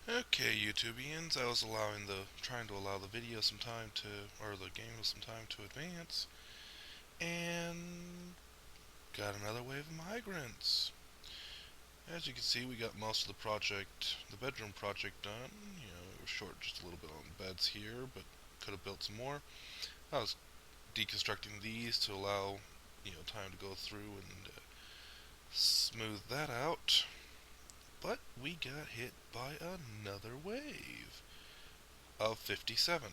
Okay, YouTubians, I was trying to allow the video some time to, or the game some time to advance, and got another wave of migrants. As you can see, we got most of the bedroom project done. We were short just a little bit on beds here, but could have built some more. I was deconstructing these to allow, time to go through and smooth that out. But we got hit by another wave of 57.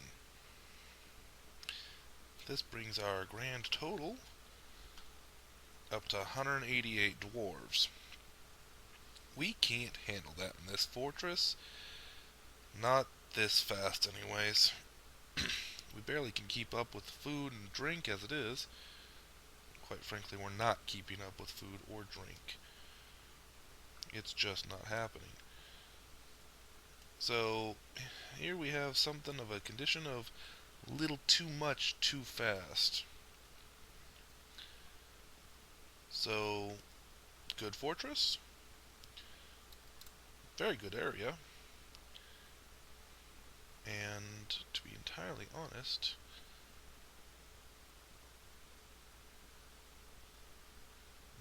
This brings our grand total up to 188 dwarves. We can't handle that in this fortress. Not this fast, anyways. We barely can keep up with food and drink as it is. Quite frankly, we're not keeping up with food or drink. It's just not happening. So, here we have something of a condition of little too much too fast. So, good fortress. Very good area. And to be entirely honest,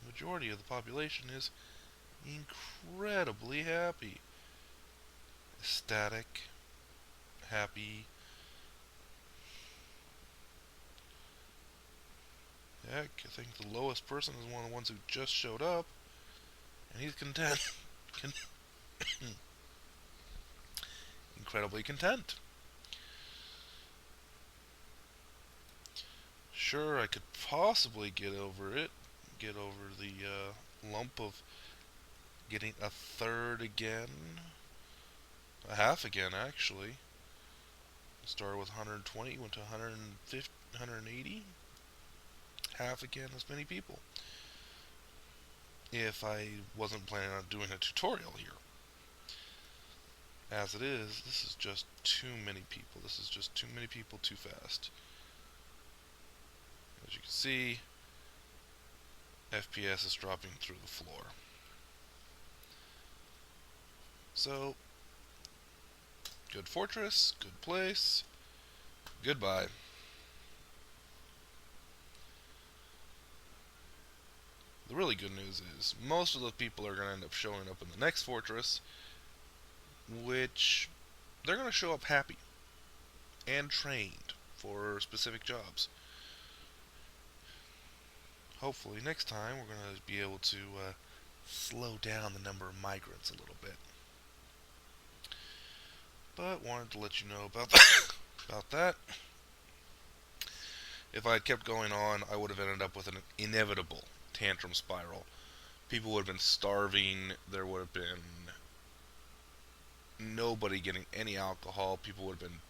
the majority of the population is incredibly happy. Ecstatic, happy. Heck, I think the lowest person is one of the ones who just showed up, and he's content. Incredibly content. Sure, I could possibly get over it. Get over the lump of getting a third again. A half again, actually. Started with 120, went to 150, 180. Half again as many people. If I wasn't planning on doing a tutorial here. As it is, this is just too many people. This is just too many people too fast. As you can see, FPS is dropping through the floor. So, good fortress, good place, goodbye. The really good news is most of the people are going to end up showing up in the next fortress, which they're going to show up happy and trained for specific jobs. Hopefully next time we're going to be able to slow down the number of migrants a little bit. But wanted to let you know about about that. If I had kept going on, I would have ended up with an inevitable tantrum spiral. People would have been starving. There would have been nobody getting any alcohol. People would have been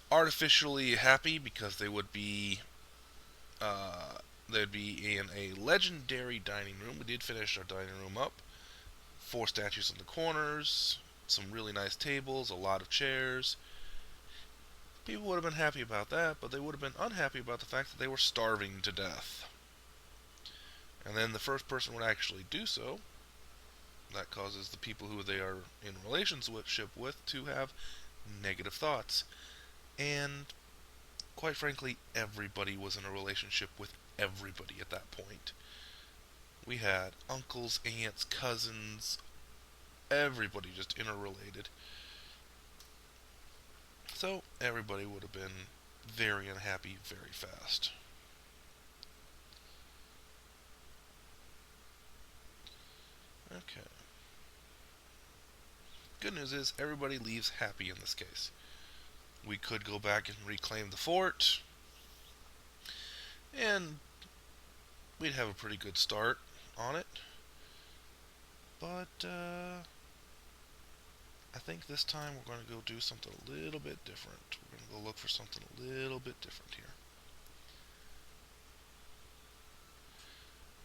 artificially happy because they'd be in a legendary dining room. We did finish our dining room up. 4 statues in the corners, some really nice tables, a lot of chairs. People would have been happy about that, but they would have been unhappy about the fact that they were starving to death. And then the first person would actually do so. That causes the people who they are in relationship with to have negative thoughts. And quite frankly, everybody was in a relationship with everybody at that point. We had uncles, aunts, cousins, everybody just interrelated. So everybody would have been very unhappy very fast. Okay. Good news is everybody leaves happy in this case. We could go back and reclaim the fort, and we'd have a pretty good start on it. But I think this time we're going to go do something a little bit different. We're going to go look for something a little bit different here.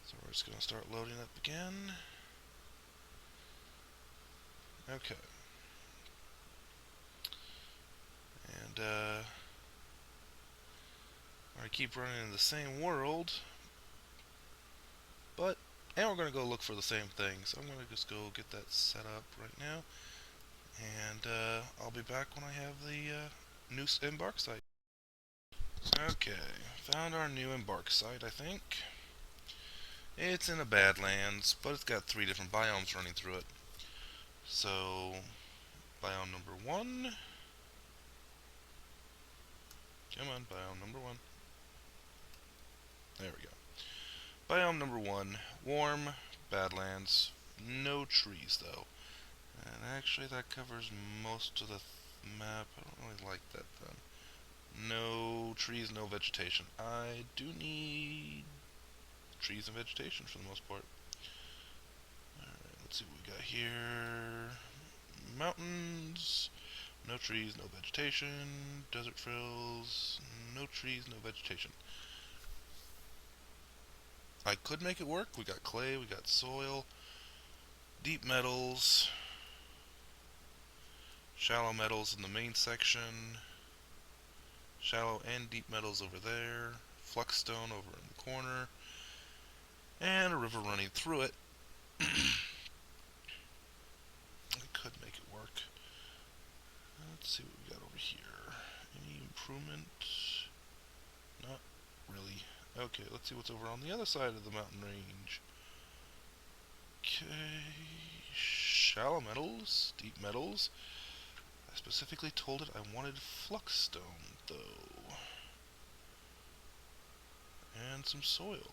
So we're just going to start loading up again. Okay. And we're going to keep running in the same world. And we're going to go look for the same thing. So I'm going to just go get that set up right now. And I'll be back when I have the new embark site. Okay, found our new embark site, I think. It's in a Badlands, but it's got 3 different biomes running through it. So, biome number 1. Come on, biome number 1. There we go. Biome number 1, warm, Badlands, no trees though. And actually that covers most of the map. I don't really like that then. No trees, no vegetation. I do need trees and vegetation for the most part. Alright, let's see what we got here. Mountains, no trees, no vegetation. Desert frills, no trees, no vegetation. I could make it work. We got clay, we got soil, deep metals, shallow metals in the main section, shallow and deep metals over there, fluxstone over in the corner, and a river running through it. I could make it work. Let's see what we got over here. Any improvement? Not really. Okay, let's see what's over on the other side of the mountain range. Okay, shallow metals, deep metals. I specifically told it I wanted fluxstone, though. And some soil.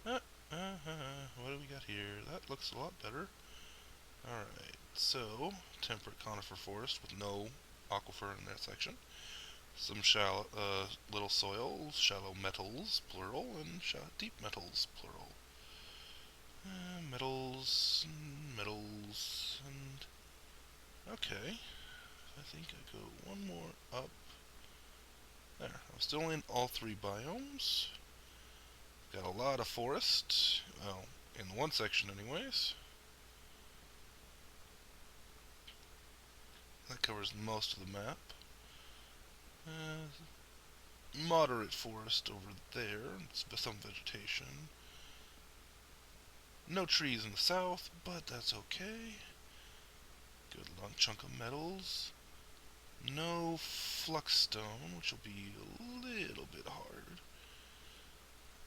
What do we got here? That looks a lot better. Alright, so, temperate conifer forest with no aquifer in that section. Some shallow, little soil, shallow metals, plural, and deep metals, plural. Metals, and... Okay, I think I go one more up. There, I'm still in all 3 biomes. Got a lot of forest, well, in one section anyways. That covers most of the map. Moderate forest over there, some vegetation. No trees in the south, but that's okay. Good long chunk of metals. No fluxstone, which will be a little bit hard.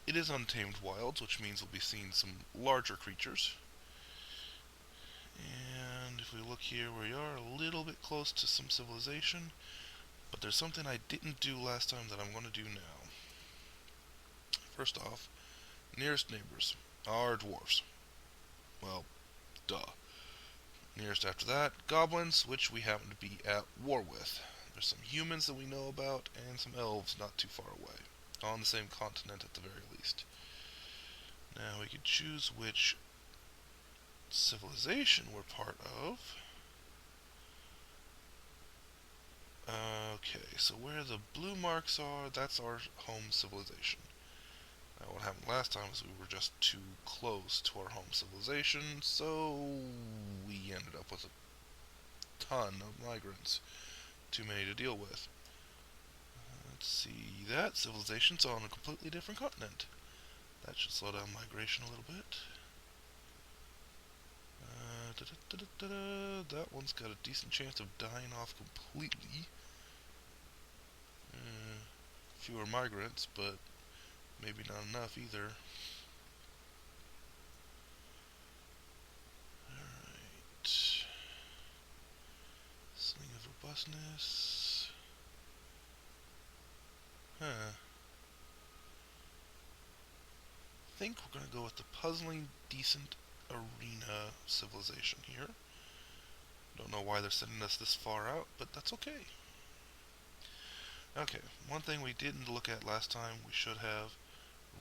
It is untamed wilds, which means we'll be seeing some larger creatures. And if we look here, we are a little bit close to some civilization, but there's something I didn't do last time that I'm going to do now. First off, nearest neighbors are dwarves. Well, duh. Nearest after that, goblins, which we happen to be at war with. There's some humans that we know about, and some elves not too far away. On the same continent at the very least. Now we could choose which civilization we're part of. Okay, so where the blue marks are, that's our home civilization. Now what happened last time is we were just too close to our home civilization, so we ended up with a ton of migrants. Too many to deal with. Let's see, that civilization's on a completely different continent. That should slow down migration a little bit. That one's got a decent chance of dying off completely. Fewer migrants, but maybe not enough either. Alright. Sling of robustness. I think we're going to go with the puzzling, decent arena civilization here. Don't know why they're sending us this far out, but that's okay. Okay, one thing we didn't look at last time, we should have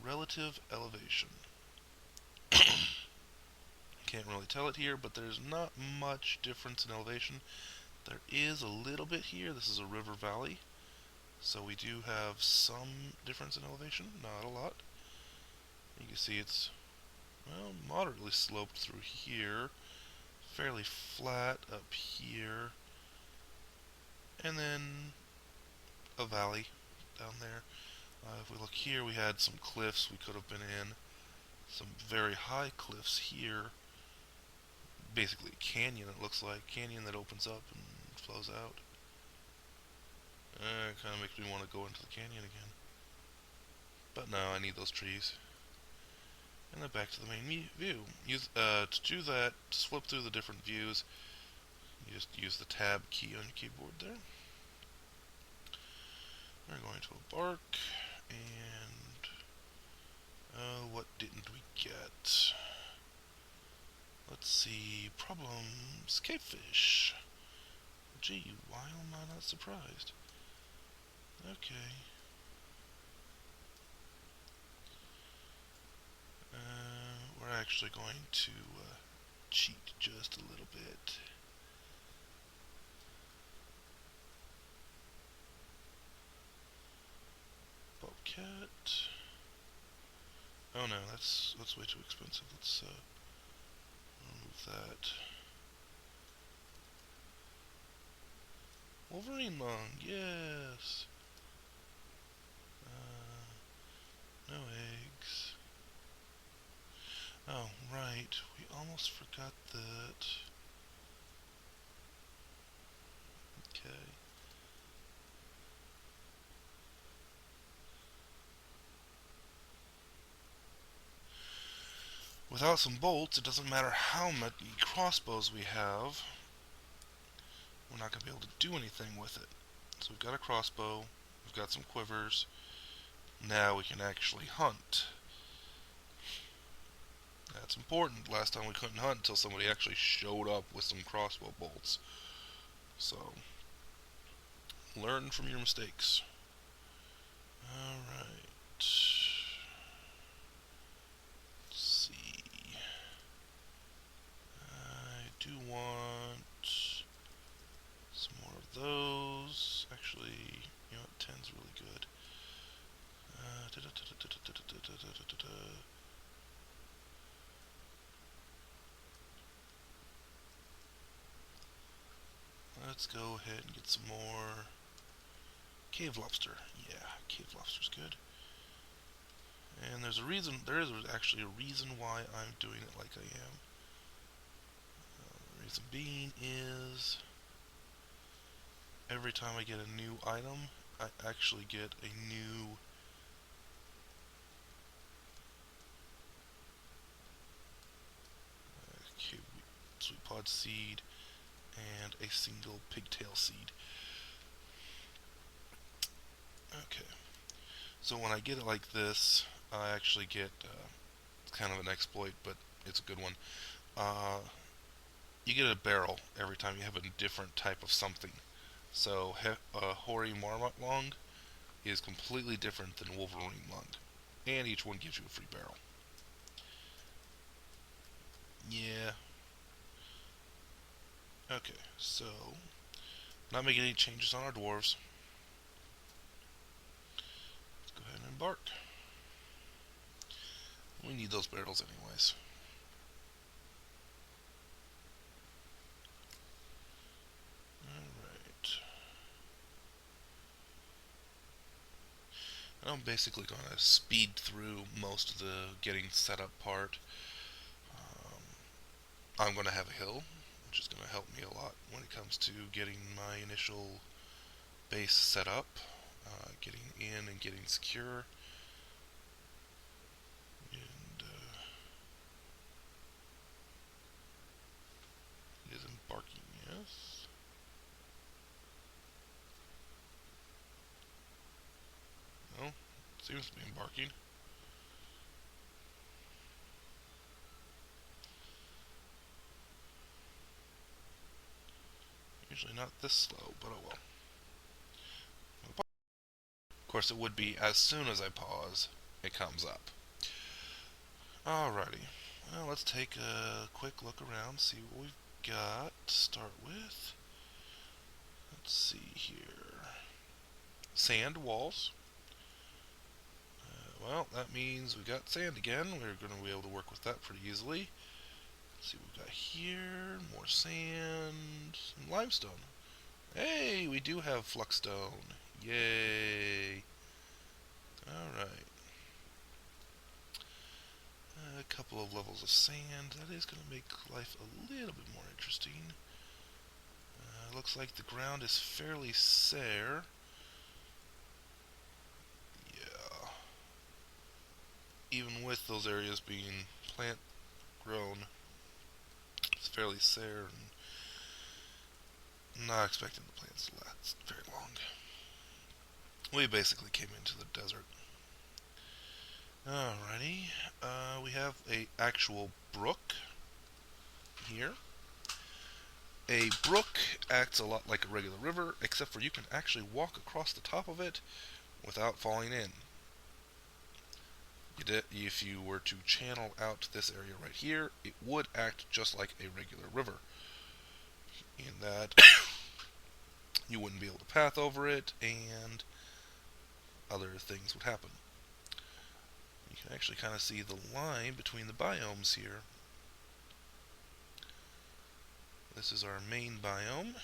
relative elevation. Can't really tell it here, but there's not much difference in elevation. There is a little bit here. This is a river valley, so we do have some difference in elevation, not a lot. You can see it's, well, moderately sloped through here, fairly flat up here, and then a valley down there. If we look here, we had some cliffs we could have been in, some very high cliffs here, basically a canyon, it looks like. Canyon that opens up and flows out. It kind of makes me want to go into the canyon again. But no, I need those trees. And then back to the main view. To do that, just flip through the different views. You just use the tab key on your keyboard there. We're going to embark, and what didn't we get? Let's see, problems, cavefish. Gee, why am I not surprised? Okay. We're actually going to cheat just a little bit. Bobcat. Oh no, that's way too expensive. Let's remove that. Wolverine lung, yes. No eggs. Oh, right. We almost forgot that. Okay. Without some bolts, it doesn't matter how many crossbows we have. We're not going to be able to do anything with it. So we've got a crossbow. We've got some quivers. Now we can actually hunt. That's important. Last time we couldn't hunt until somebody actually showed up with some crossbow bolts. So, learn from your mistakes. Alright. Let's see. I do want some more of those. Actually, you know what? 10's really good. Let's go ahead and get some more cave lobster. Yeah, cave lobster's good. And there is actually a reason why I'm doing it like I am. The reason being is every time I get a new item, I actually get a new sweet pod seed and a single pigtail seed. Okay, so when I get it like this, I actually get kind of an exploit, but it's a good one. You get a barrel every time you have a different type of something. So Hoary Marmot Lung is completely different than Wolverine Lung, and each one gives you a free barrel. Yeah. Okay, so not making any changes on our dwarves. Let's go ahead and embark. We need those barrels anyways. Alright. I'm basically going to speed through most of the getting set up part. I'm going to have a hill, which is going to help me a lot when it comes to getting my initial base set up, getting in and getting secure. And it is embarking, yes. No, seems to be embarking. Usually not this slow, but oh well. Of course, it would be as soon as I pause, it comes up. Alrighty. Well, let's take a quick look around, see what we've got to start with. Let's see here. Sand walls. Well, that means we got sand again. We're going to be able to work with that pretty easily. Let's see what we've got here. More sand. Some limestone. Hey, we do have fluxstone. Yay. Alright. A couple of levels of sand. That is going to make life a little bit more interesting. Looks like the ground is fairly sere. Yeah. Even with those areas being plant grown, it's fairly sere, and not expecting the plants to last very long. We basically came into the desert. Alrighty, we have a actual brook here. A brook acts a lot like a regular river, except for you can actually walk across the top of it without falling in. If you were to channel out this area right here, it would act just like a regular river, in that you wouldn't be able to path over it, and other things would happen. You can actually kind of see the line between the biomes here. This is our main biome.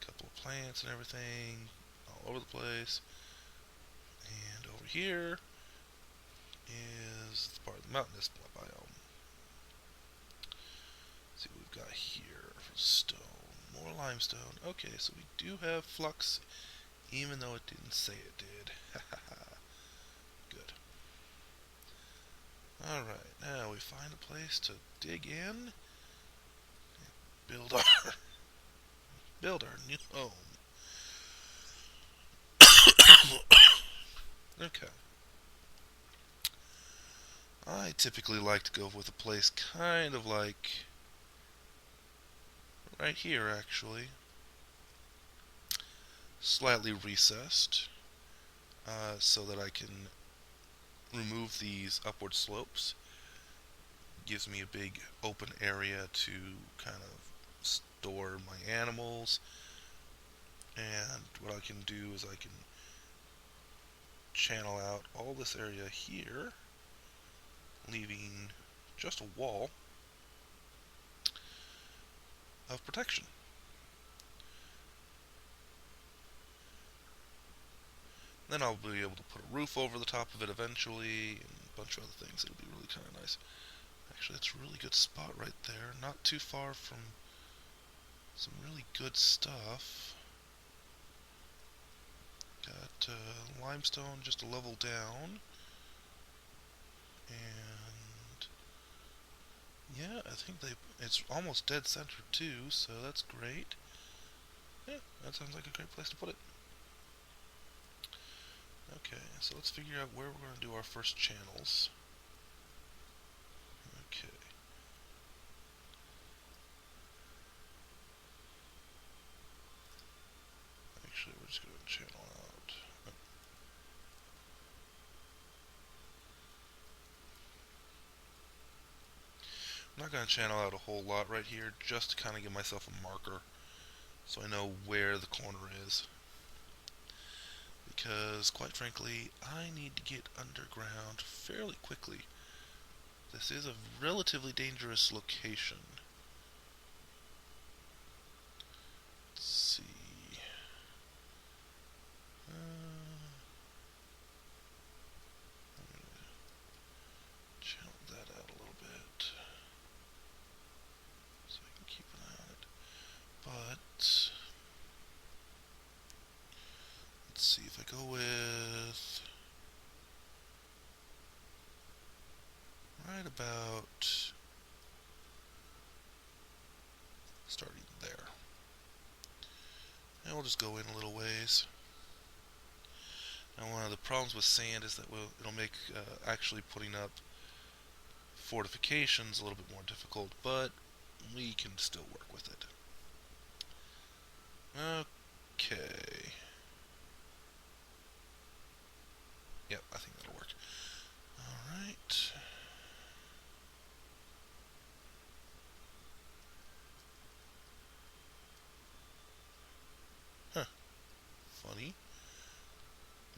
A couple of plants and everything all over the place. And over here is part of the mountainous biome. Let's see what we've got here for stone. More limestone. Okay, so we do have flux, even though it didn't say it did. Good. Alright, now we find a place to dig in and build our new home. Okay. I typically like to go with a place kind of like right here, actually. Slightly recessed, so that I can remove these upward slopes. Gives me a big open area to kind of store my animals. And what I can do is I can channel out all this area here, leaving just a wall of protection. Then I'll be able to put a roof over the top of it eventually, and a bunch of other things. It'll be really kind of nice. Actually, that's a really good spot right there. Not too far from some really good stuff. Got limestone just a level down. And yeah, I think it's almost dead center too, so that's great. Yeah, that sounds like a great place to put it. Okay, so let's figure out where we're going to do our first channels. Okay. Actually, we're just going to channel out. I'm not going to channel out a whole lot right here, just to kind of give myself a marker so I know where the corner is. Because, quite frankly, I need to get underground fairly quickly. This is a relatively dangerous location. Let's see. I'm going to channel that out a little bit so I can keep an eye on it. But let's see if I go with right about starting there. And we'll just go in a little ways. Now, one of the problems with sand is that it'll make actually putting up fortifications a little bit more difficult, but we can still work with it. Okay. Yep, I think that'll work. Alright. Huh. Funny.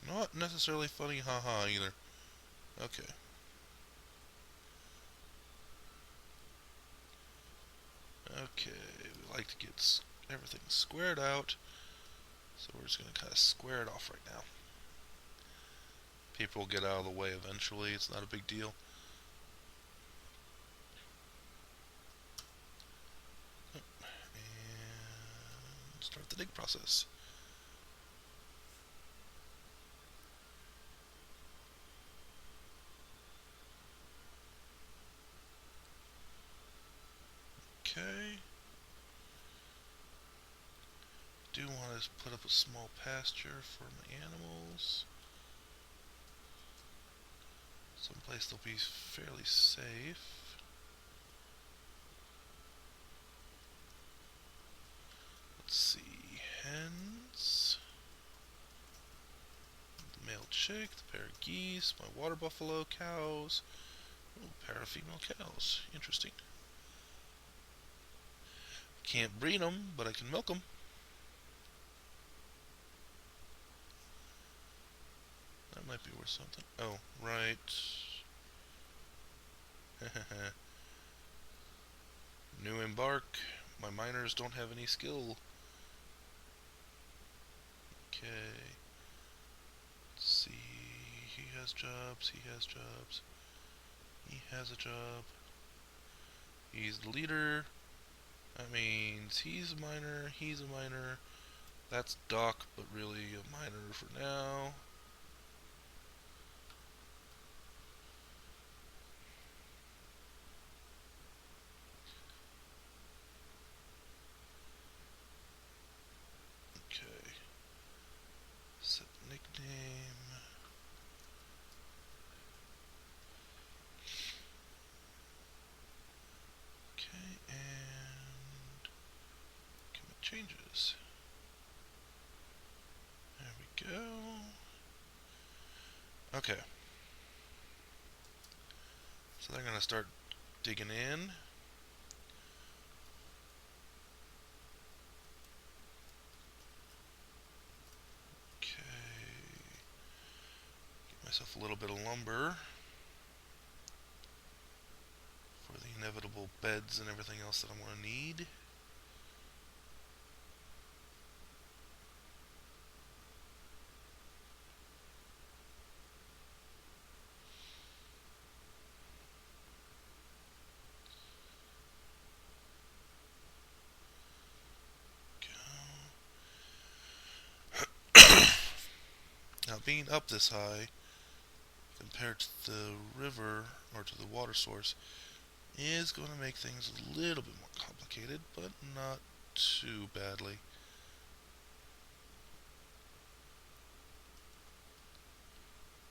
Not necessarily funny, haha, either. Okay. Okay, we like to get everything squared out, so we're just going to kind of square it off right now. People will get out of the way eventually, it's not a big deal. dig process. Okay. Do want to put up a small pasture for my animals. Someplace they'll be fairly safe. Let's see. Hens. The male chick, the pair of geese, my water buffalo, cows. Ooh, pair of female cows. Interesting. Can't breed them, but I can milk them. That might be worth something. Oh, right. New embark. My miners don't have any skill. Okay. Let's see. He has jobs. He has jobs. He has a job. He's the leader. That means he's a miner. He's a miner. That's Doc, but really a miner for now. Okay. Set nickname. Okay, and commit changes. There we go. Okay. So they're gonna start digging in. Okay. Get myself a little bit of lumber for the inevitable beds and everything else that I'm gonna need. Now, being up this high compared to the river or to the water source is going to make things a little bit more complicated, but not too badly.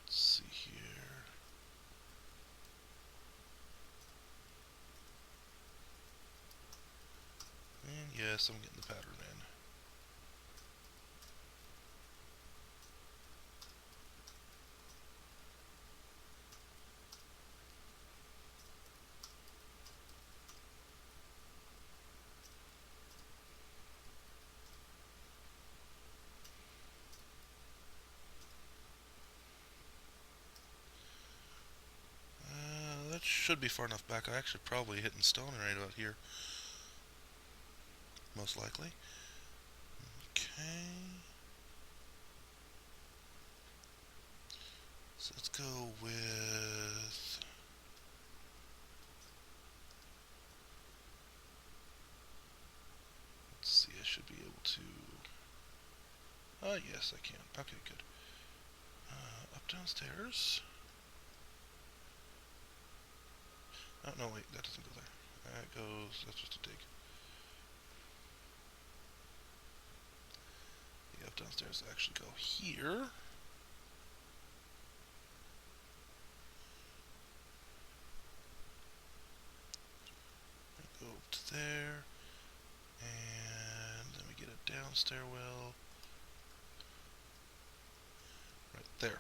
Let's see here. And yes, I'm getting the pattern in. That should be far enough back. I actually probably hitting stone right about here. Most likely. Okay. So let's go with... Let's see, I should be able to... yes, I can. Okay, good. Up downstairs. Oh, no, wait, that doesn't go there. That goes... That's just a dig. The up downstairs actually go here. Go up to there. And then we get a down stairwell. Right there.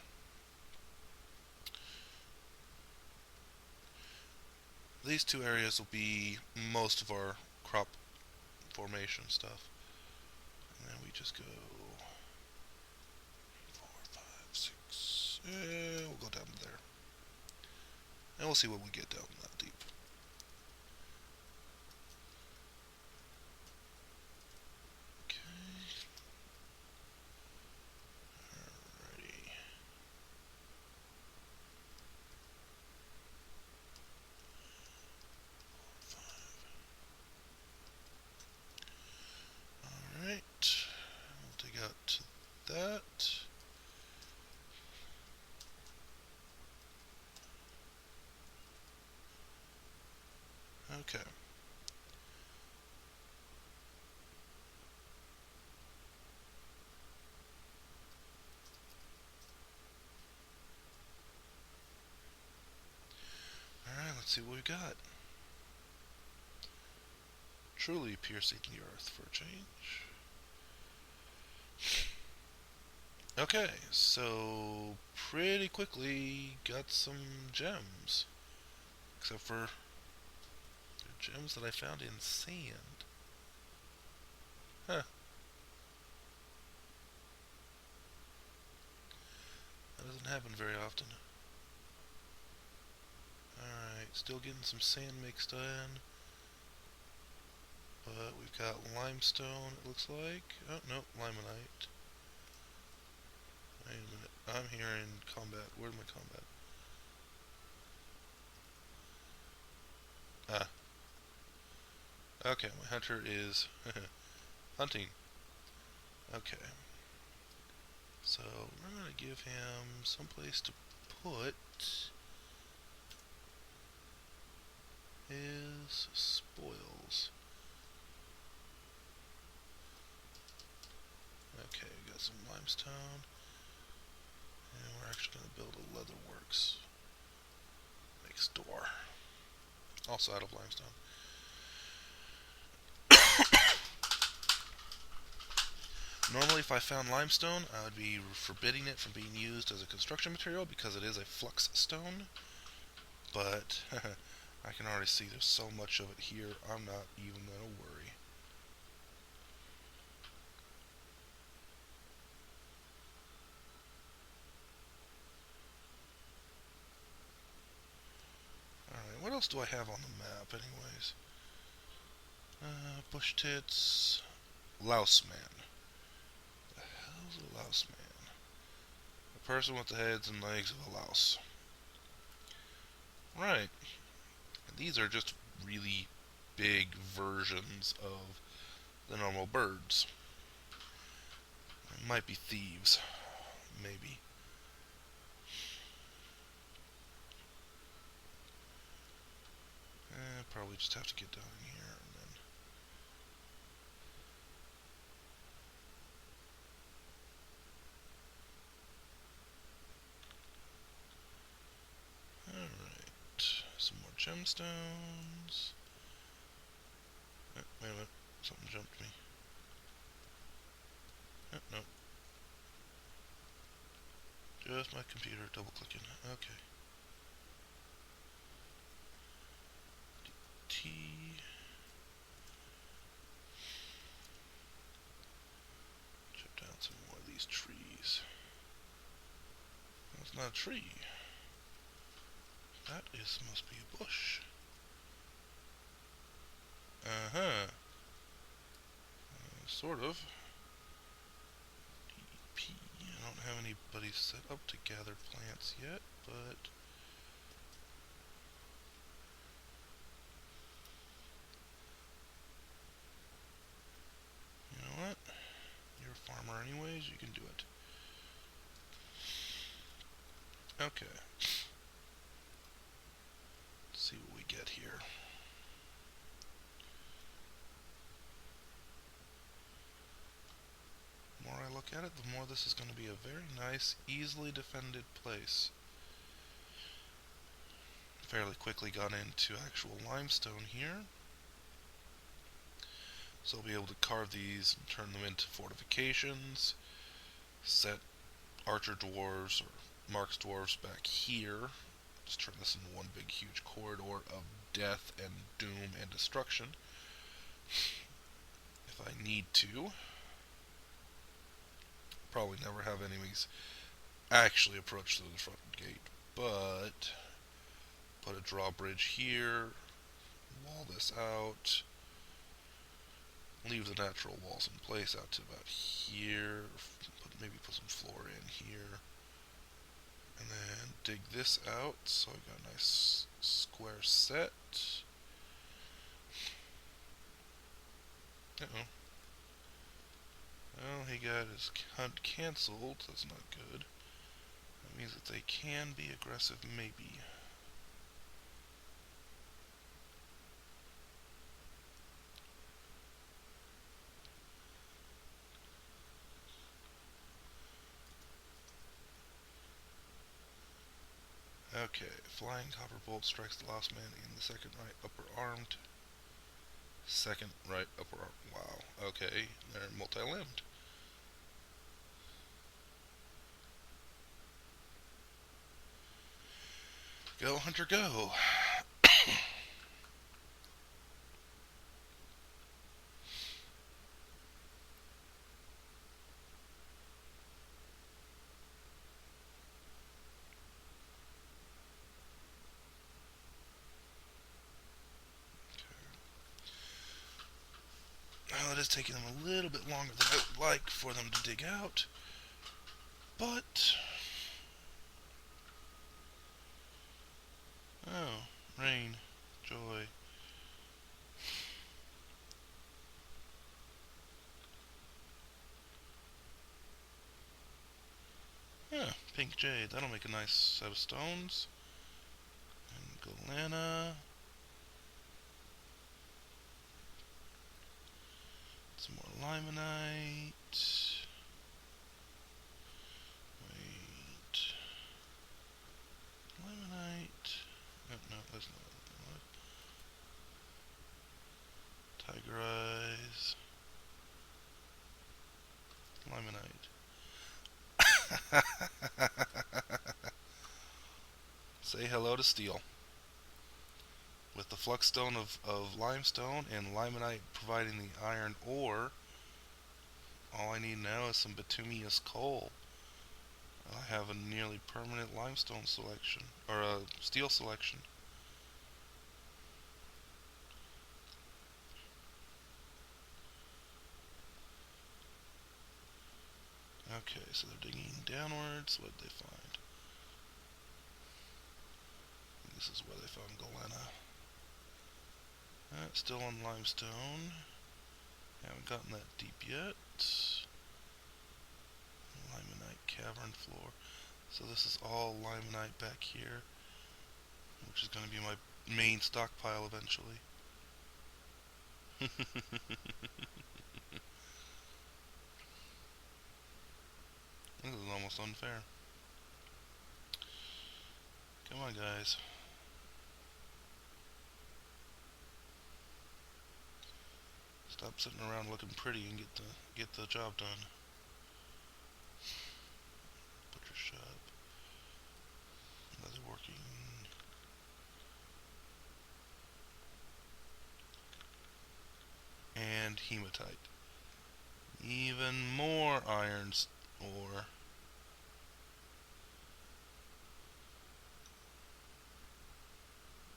These two areas will be most of our crop formation stuff. And then we just go 4, 5, 6. We'll go down to there. And we'll see what we get down that deep. Okay. Alrighty. Alright. Okay. Alright, let's see what we got. Truly piercing the earth for a change. Okay, so pretty quickly got some gems. Except for the gems that I found in sand. Huh, that doesn't happen very often. Alright, still getting some sand mixed in. But we've got limestone, it looks like. Oh, no, limonite. Wait a minute, I'm here in combat. Where's my combat? Ah, okay, my hunter is hunting. Okay, so we're gonna give him some place to put his spoils. Okay, we got some limestone, and we're actually gonna build a leather works next door. Also out of limestone. Normally, if I found limestone, I would be forbidding it from being used as a construction material because it is a flux stone. But I can already see there's so much of it here, I'm not even going to worry. Alright, what else do I have on the map, anyways? Bush tits. Louse man. The hell's a louse man? A person with the heads and legs of a louse. Right. And these are just really big versions of the normal birds. It might be thieves. Maybe. Probably just have to get down in here and then. Alright. Some more gemstones. Wait a minute. Something jumped me. No. Just my computer double clicking. Okay. T. Chop down some more of these trees. That's not a tree. That is must be a bush. Uh-huh. Sort of. DP. I don't have anybody set up to gather plants yet, but you know what? You're a farmer anyways, you can do it. Okay. Let's see what we get here. The more I look at it, the more this is going to be a very nice, easily defended place. Fairly quickly got into actual limestone here. So I'll be able to carve these and turn them into fortifications. Set archer dwarves or marks dwarves back here. Just turn this into one big huge corridor of death and doom and destruction. If I need to. Probably never have enemies actually approach through the front gate, but put a drawbridge here, wall this out, leave the natural walls in place out to about here, maybe put some floor in here, and then dig this out so I've got a nice square set. Uh-oh. Well, he got his hunt cancelled, that's not good. That means that they can be aggressive, maybe. Okay, flying copper bolt strikes the last man in the second right upper arm. Second right upper arm. Wow. Okay, they're multi-limbed. Go, hunter, go. Well, it is taking them a little bit longer than I would like for them to dig out, but... Oh, rain, joy. Yeah, pink jade. That'll make a nice set of stones. And Galena. Some more limonite. Wait. Limonite. Oh, no, that's not limonite. Tiger eyes. Limonite. Say hello to steel. With the fluxstone of limestone and limonite providing the iron ore, all I need now is some bituminous coal. I have a nearly permanent limestone selection, or a steel selection. Okay, so they're digging downwards. What did they find? This is where they found galena. Still on limestone. Haven't gotten that deep yet. Limonite cavern floor. So this is all limonite back here, which is going to be my main stockpile eventually. This is almost unfair. Come on, guys. Stop sitting around looking pretty and get the job done. Butcher shop. Another working. And hematite. Even more iron ore.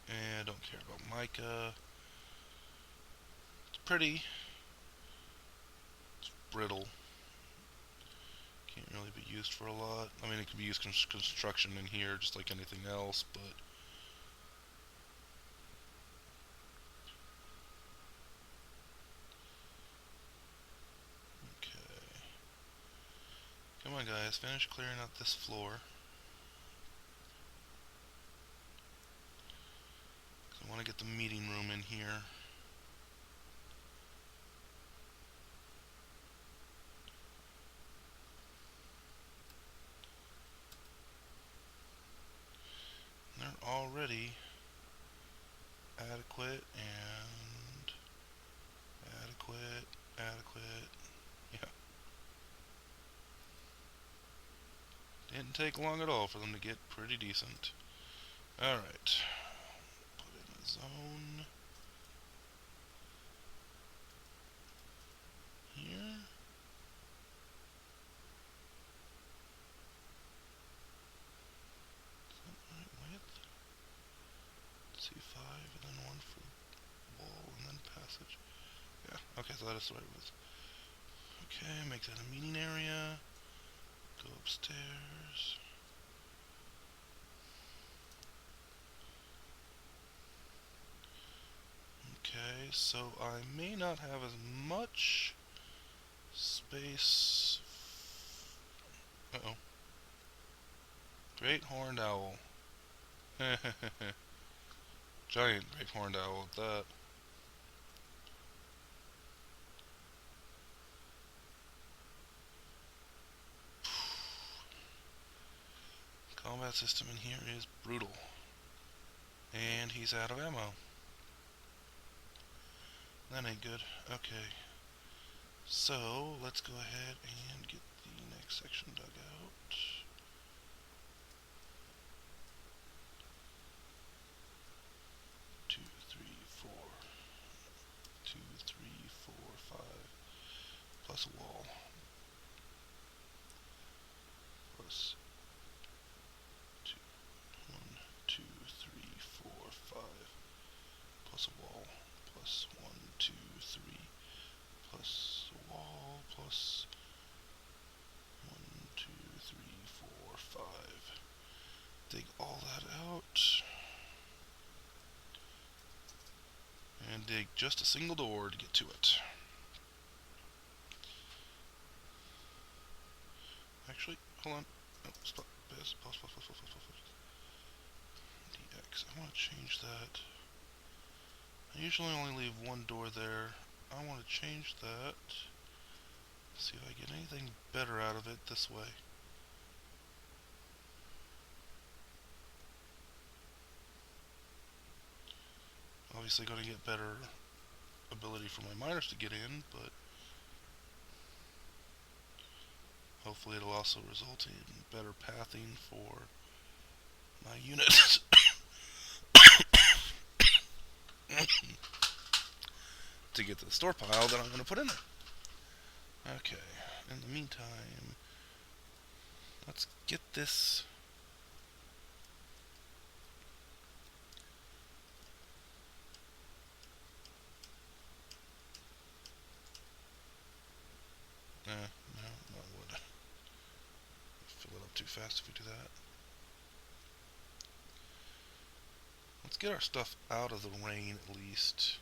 And I don't care about mica. It's pretty. It's brittle. Can't really be used for a lot. I mean, it can be used for construction in here just like anything else, but... Okay. Come on, guys. Finish clearing out this floor. I want to get the meeting room in here. They're already adequate and adequate. Yeah. Didn't take long at all for them to get pretty decent. Alright. Put in a zone. Here. Is that right width? C5 and then one for wall and then passage. Yeah, okay, so that is the right width. Okay, make that a meeting area. Go upstairs. Okay, so I may not have as much space. Uh-oh. Great horned owl. Giant great horned owl at that. Combat combat system in here is brutal. And he's out of ammo. That ain't good. Okay. So, let's go ahead and get the next section dug out. Two, three, four. 2, 3, 4, 5. Plus a wall. Plus 2. 1, 2, 3, 4, 5. Plus a wall. Plus 1, 2, 3. Plus a wall. Plus 1, 2, 3, 4, 5. Dig all that out. And dig just a single door to get to it. Actually, hold on. Oh, stop. Pause. DX. I want to change that. I usually only leave one door there. I want to change that. See if I get anything better out of it this way. Obviously going to get better ability for my miners to get in, but hopefully it'll also result in better pathing for my units. To get to the store pile that I'm going to put in there. Okay, in the meantime, let's get this. No, not wood. Fill it up too fast if we do that. Let's get our stuff out of the rain at least.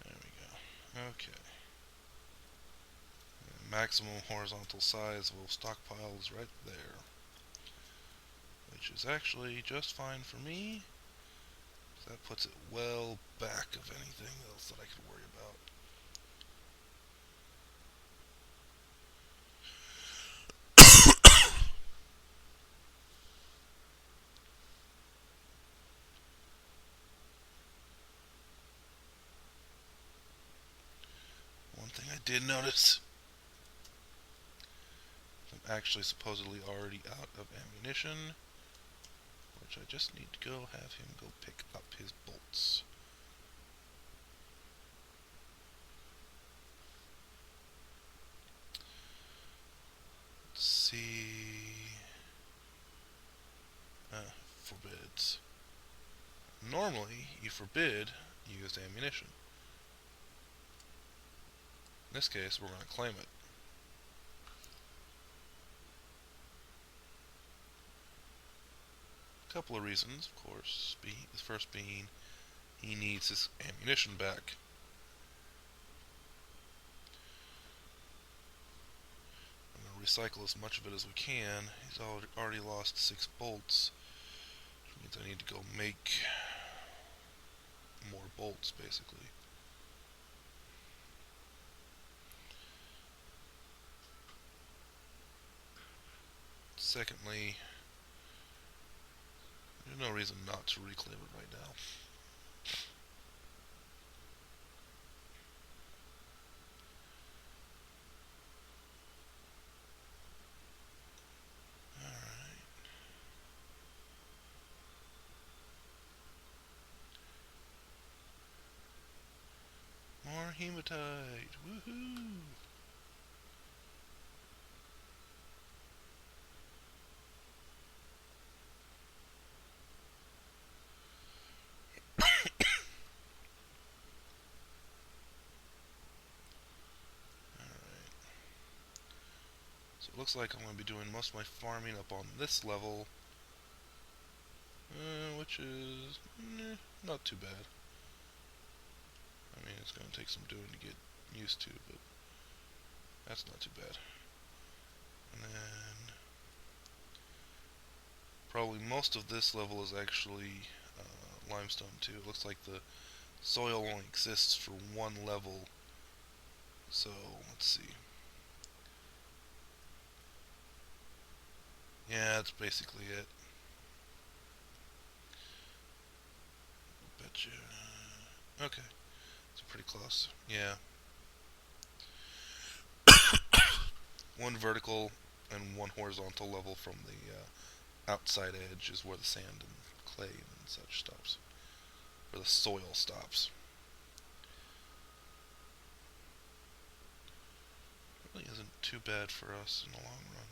There we go. Okay. Maximum horizontal size of stockpile is right there, which is actually just fine for me. That puts it well back of anything else that I could worry about. One thing I did notice, I'm actually supposedly already out of ammunition, which I just need to go have him go pick up his bolts. Let's see. Forbids. Normally, you forbid used ammunition. In this case, we're going to claim it. A couple of reasons, of course. The first being, he needs his ammunition back. I'm going to recycle as much of it as we can. He's already lost 6 bolts, which means I need to go make more bolts, basically. Secondly, there's no reason not to reclaim it right now. Alright. More hematite! Woohoo! So it looks like I'm going to be doing most of my farming up on this level, which is not too bad. I mean, it's going to take some doing to get used to, but that's not too bad. And then probably most of this level is actually limestone too. It looks like the soil only exists for one level. So let's see. Yeah, that's basically it. Betcha. Okay, it's pretty close. Yeah, one vertical and one horizontal level from the outside edge is where the sand and clay and such stops, where the soil stops. Really isn't too bad for us in the long run.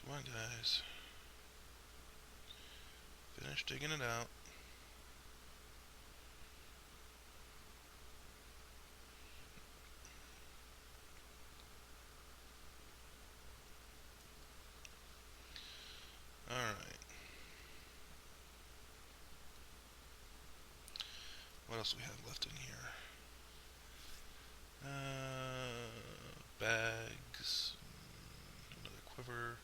Come on, guys. Finish digging it out. Alright. What else do we have left in here? Bags. Another quiver.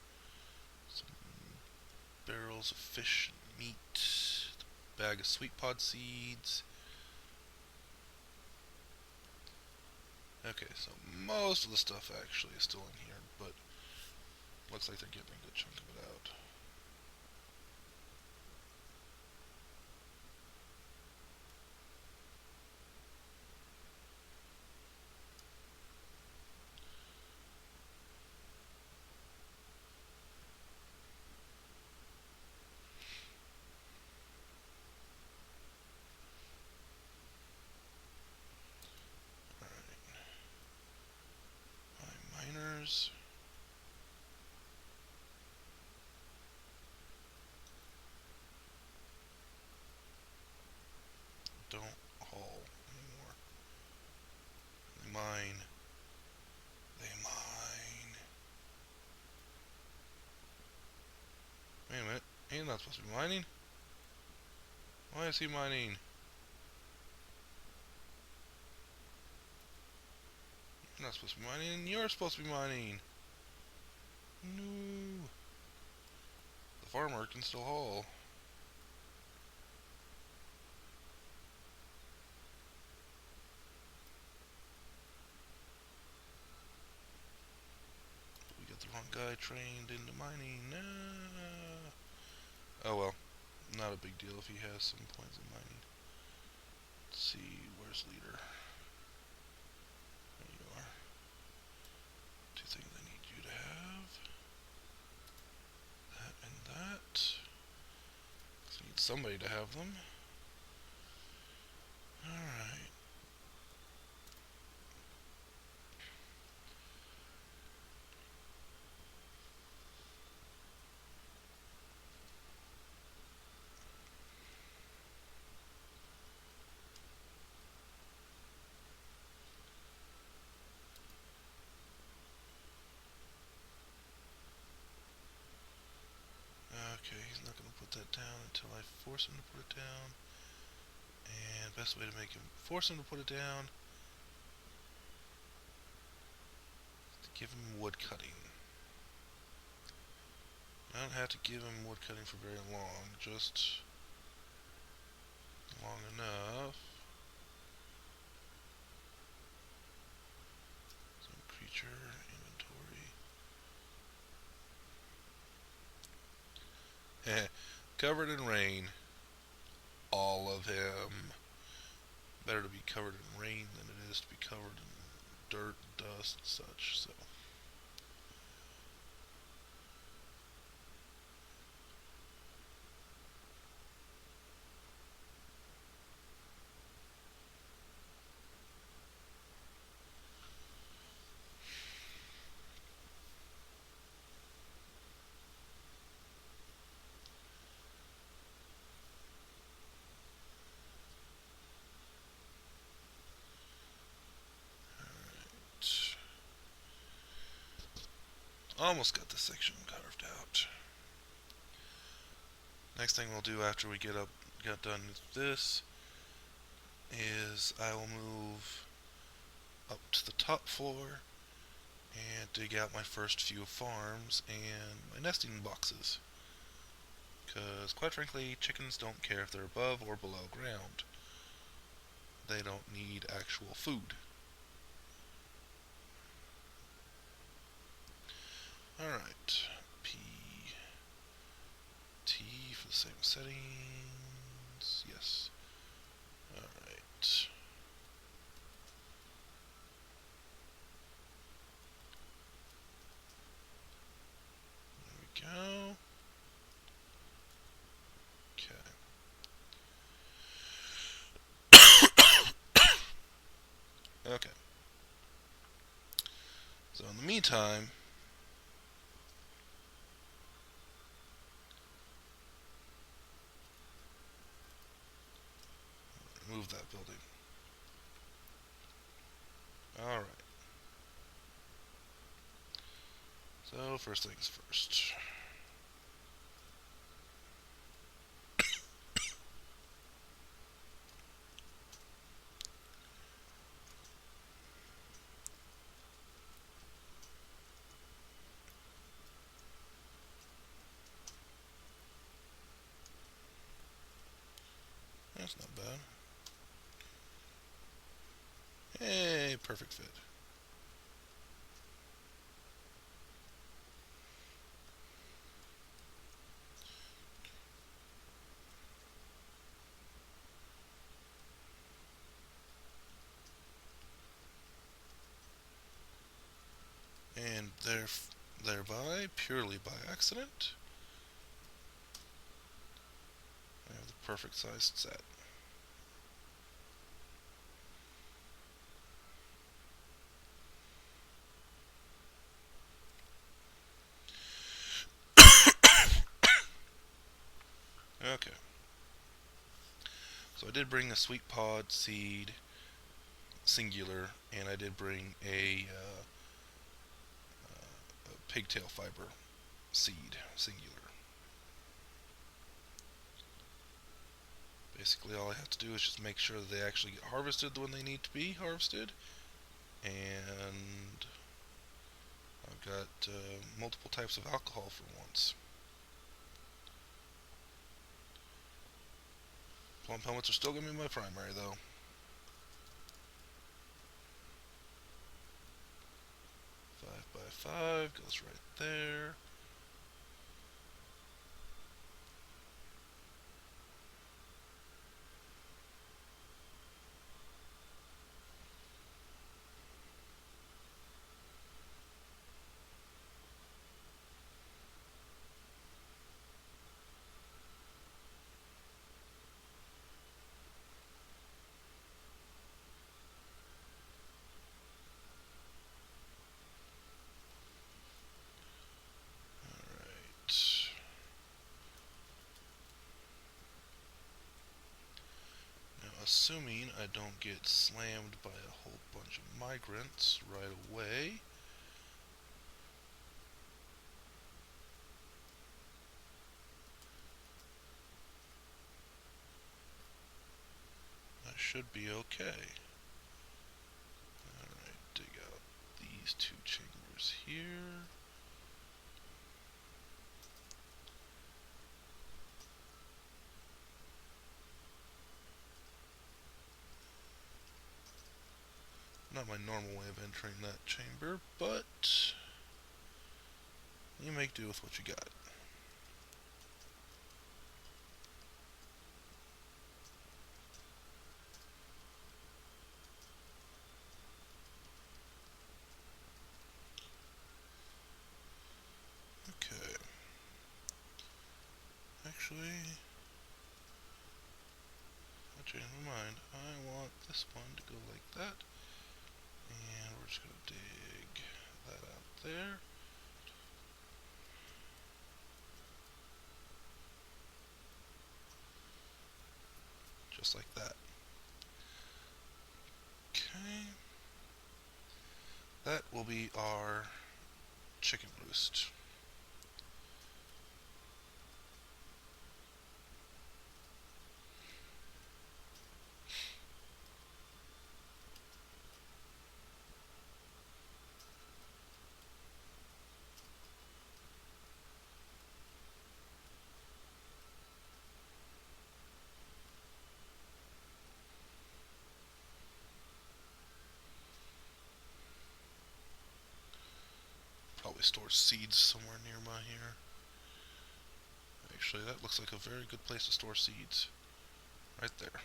Some barrels of fish and meat. Bag of sweet pod seeds. Okay, so most of the stuff actually is still in here, but looks like they're getting a good chunk of it out. Alright. My miners. Don't haul anymore. They mine. They mine. Wait a minute. He's not supposed to be mining. Why is he mining? You're not supposed to be mining. You're supposed to be mining. No. The farmer can still haul. We got the wrong guy trained into mining. Oh well. Not a big deal if he has some points in mining. Let's see. Where's leader? There you are. Two things I need you to have. That and that. So I need somebody to have them. Alright. Okay, he's not going to put that down until I force him to put it down. And best way to make him force him to put it down is to give him wood cutting. I don't have to give him wood cutting for very long, just long enough. Some creature inventory. Covered in rain. All of him. Better to be covered in rain than it is to be covered in dirt, dust, such. So. Almost got this section carved out. Next thing we'll do after we get done with this is I will move up to the top floor and dig out my first few farms and my nesting boxes. Because, quite frankly, chickens don't care if they're above or below ground. They don't need actual food. Alright. P. T for the same settings. Yes. Alright. There we go. Okay. So in the meantime, move that building. Alright. So first things first. That's not bad. Hey, perfect fit. And thereby, purely by accident, I have the perfect sized set. Okay. So I did bring a sweet pod seed singular, and I did bring a pigtail fiber seed singular. Basically all I have to do is just make sure that they actually get harvested when they need to be harvested, and I've got multiple types of alcohol for once. Plum helmets are still going to be my primary though. 5x5 goes right there. Assuming I don't get slammed by a whole bunch of migrants right away. I should be okay. Alright, dig out these two chambers here. Not my normal way of entering that chamber, but you make do with what you got. Okay. Actually, I changed my mind. I want this one to go like that. And we're just going to dig that out there. Just like that. Okay. That will be our chicken roost. store seeds somewhere nearby here. Actually, that looks like a very good place to store seeds. Right there.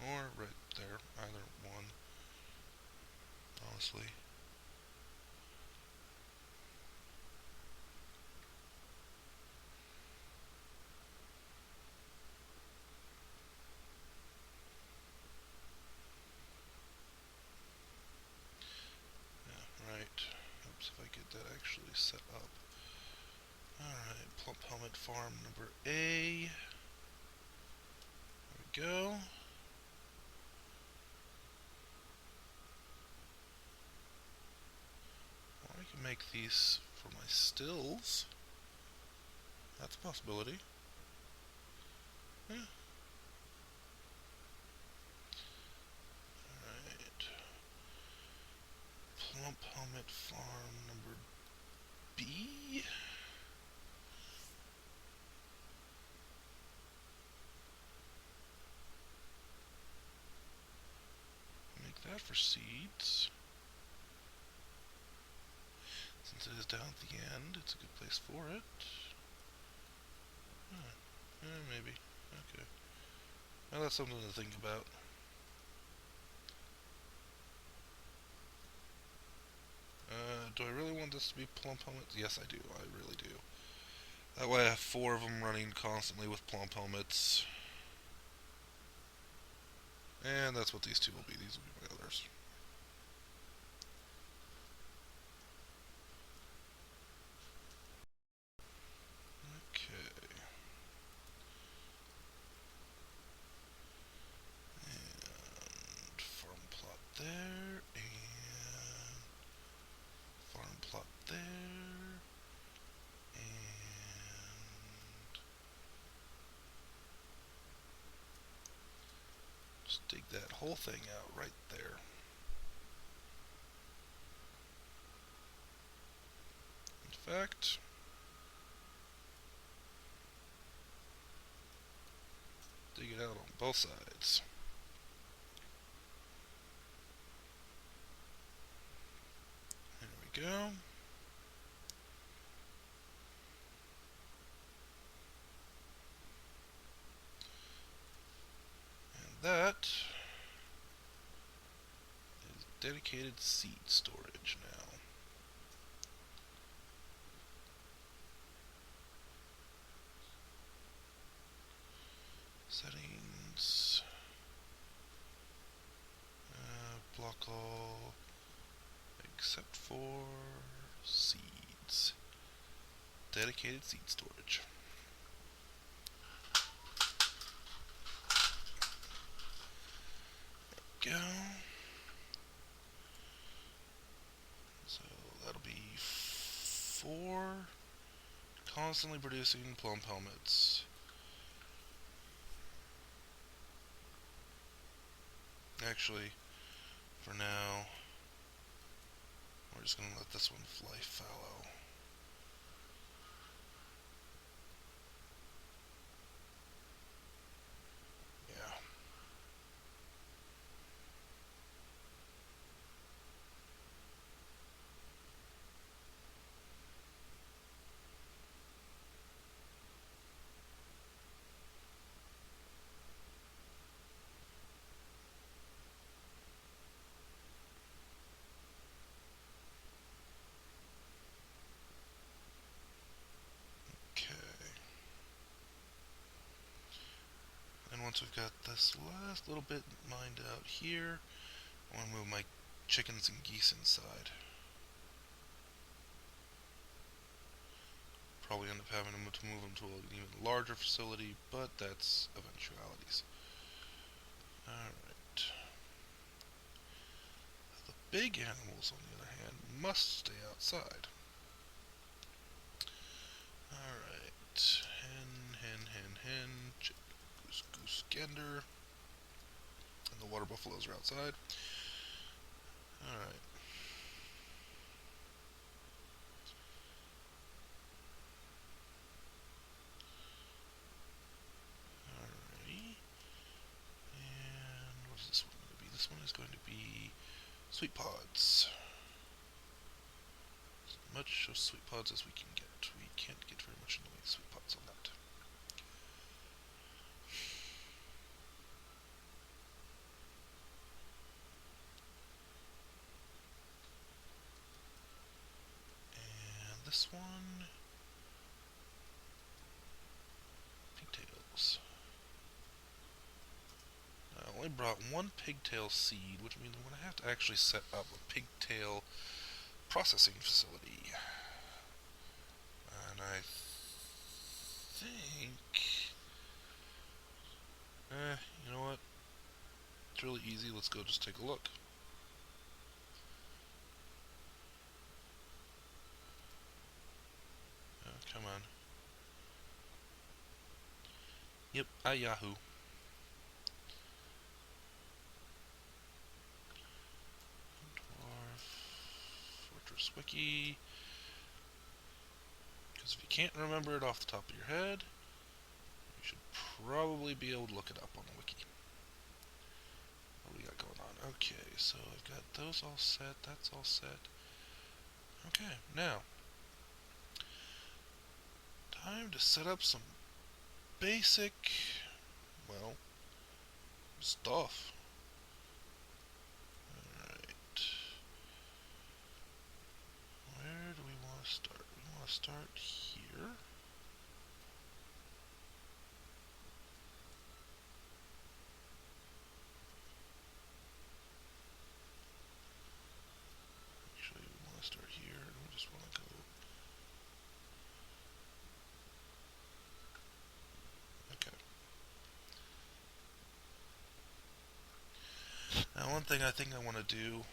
Or right there. Either one. Honestly. Yeah, right. Oops, if I get that actually set up. Alright, Plump Helmet Farm number A. There we go. Or I can make these for my stills. That's a possibility. Yeah. Alright. Plump Helmet Farm number B. Make that for seeds. Since it is down at the end, it's a good place for it. Maybe. Okay. Well, that's something to think about. Do I really want this to be plump helmets? Yes, I do. I really do. That way I have 4 of them running constantly with plump helmets. And that's what these two will be. These will be my others. Okay. And farm plot there. And farm plot there. And just dig that whole thing out right there. In fact, dig it out on both sides. There we go. And that is dedicated seed storage now. Settings. Block all except for seeds. Dedicated seed storage. There we go. So that'll be 4 constantly producing plump helmets. Actually, for now, we're just going to let this one fly fallow. Yeah. And once we've got this last little bit mined out here, I want to move my chickens and geese inside. Probably end up having to move them to an even larger facility, but that's eventualities. Alright. The big animals, on the other hand, must stay outside. Alright. Hen, chick, goose, gander. And the water buffaloes are outside. Alright. Alright. What is this one going to be? This one is going to be sweet pods. As much of sweet pods as we can get. We can't get very much in the way of sweet pods on that. And this one, pigtails. I only brought one pigtail seed, which means I'm going to have to actually set up a pigtail processing facility. And I think, you know what? It's really easy. Let's go just take a look. Come on. Yep, Yahoo. Dwarf Fortress Wiki. Because if you can't remember it off the top of your head, you should probably be able to look it up on the wiki. What do we got going on? Okay, so I've got those all set. That's all set. Okay, now time to set up some basic, well, stuff. Alright. Where do we want to start? We want to start here. Actually, we want to start here, and we just want to go. Okay. Now, one thing I think I want to do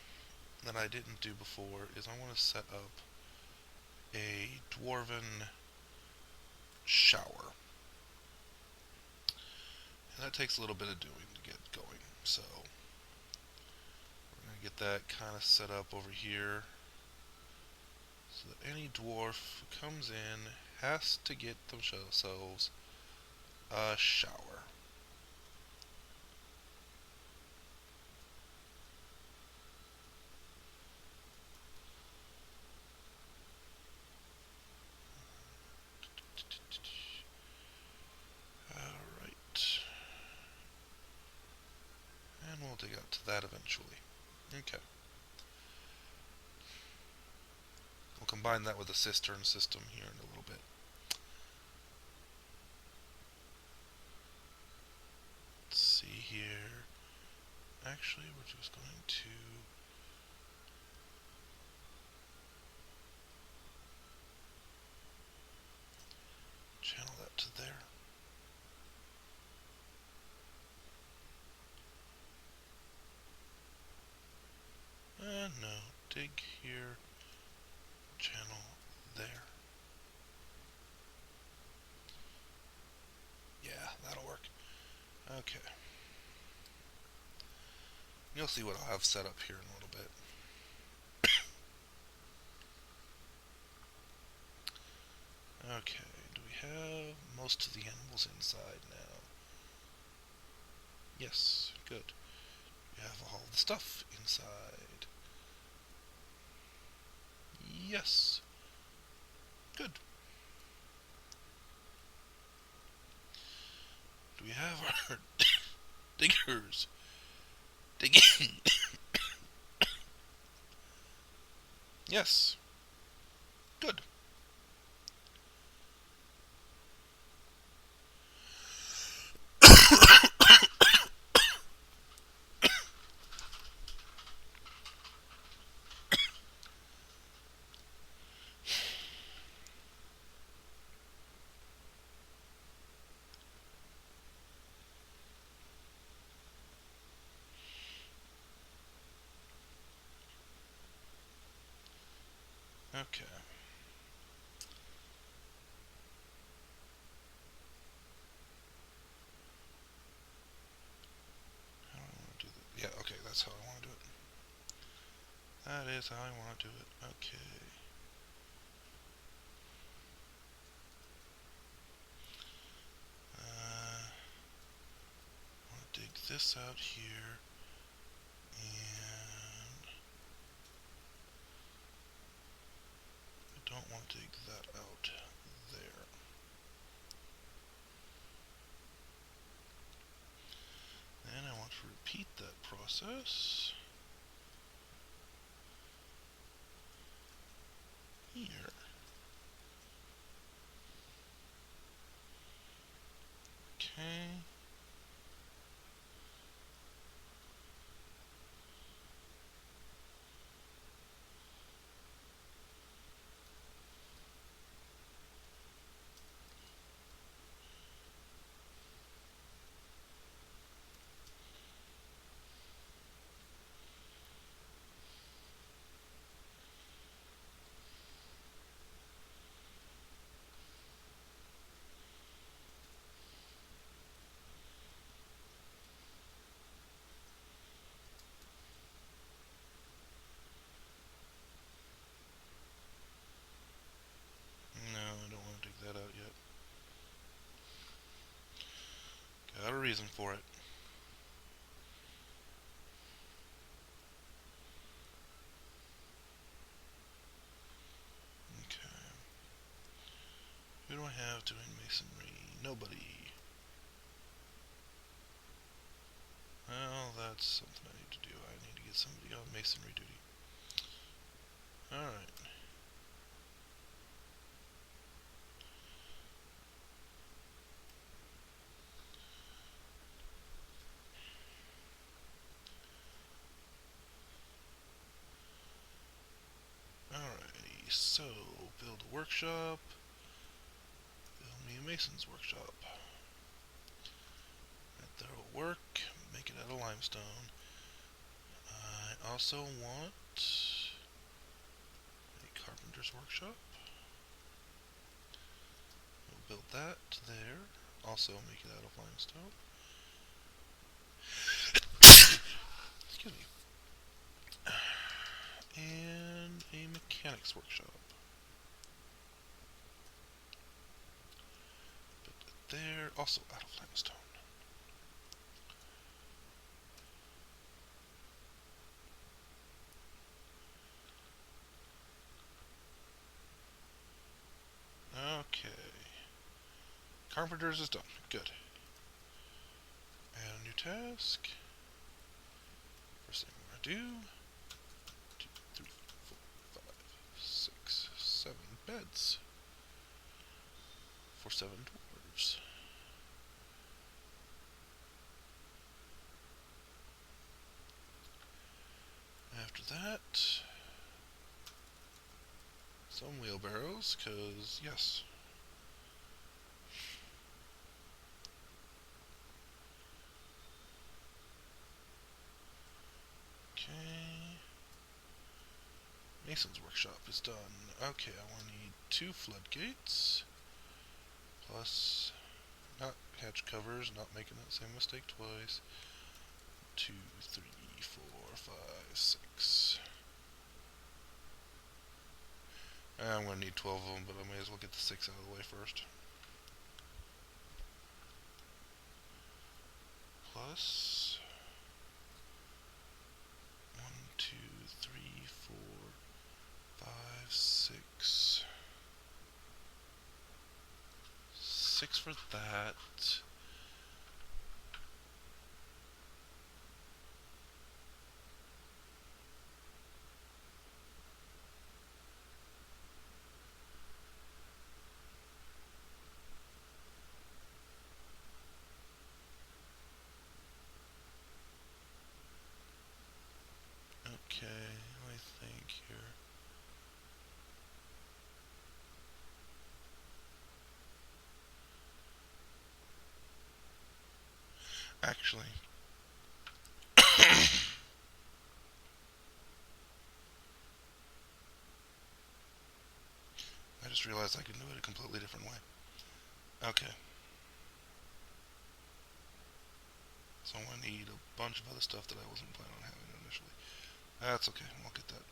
that I didn't do before is I want to set up a dwarven shower. And that takes a little bit of doing to get going. So we're going to get that kind of set up over here so that any dwarf who comes in has to get themselves a shower. Alright. And we'll dig out to that eventually. Okay. We'll combine that with the cistern system here in a little bit. Let's see here. Actually, we're just going to channel that to there. No, dig here, channel there. Yeah, that'll work. Okay. You'll see what I'll have set up here in a little bit. Okay, do we have most of the animals inside now? Yes, good. We have all the stuff inside. Yes. Good. Do we have our diggers digging? Yes. Good. Okay. How do I want to do that? Yeah, okay, that's how I want to do it. That is how I want to do it. Okay. I want to dig this out here. don't want to take that out there. And I want to repeat that process here. Okay. No, I don't want to take that out yet. Got a reason for it. Okay. Who do I have doing masonry? Nobody. Well, that's something I need to do. I need to get somebody on masonry duty. Alright. Alrighty, so build a workshop. Build me a mason's workshop. That'll work. Make it out of limestone. I also want a carpenter's workshop. We'll build that there. Also make it out of limestone. Excuse me. And a mechanic's workshop. Build it there. Also out of limestone. Okay. Carpenter's is done. Good. Add a new task. First thing we're gonna do. 2, 3, 4, 5, 6, 7 beds. For 7 dwarves. After that, some wheelbarrows, cause yes. Okay. Mason's workshop is done. Okay, I want to need 2 floodgates. Plus, not hatch covers, not making that same mistake twice. 2, 3, 4, 5, 6. I'm going to need 12 of them, but I may as well get the 6 out of the way first. Plus 1, 2, 3, 4, 5, 6. 6 for that. Okay, let me think here. Actually, I just realized I can do it a completely different way. Okay. So I need a bunch of other stuff that I wasn't planning on having initially. That's okay, I'll get that.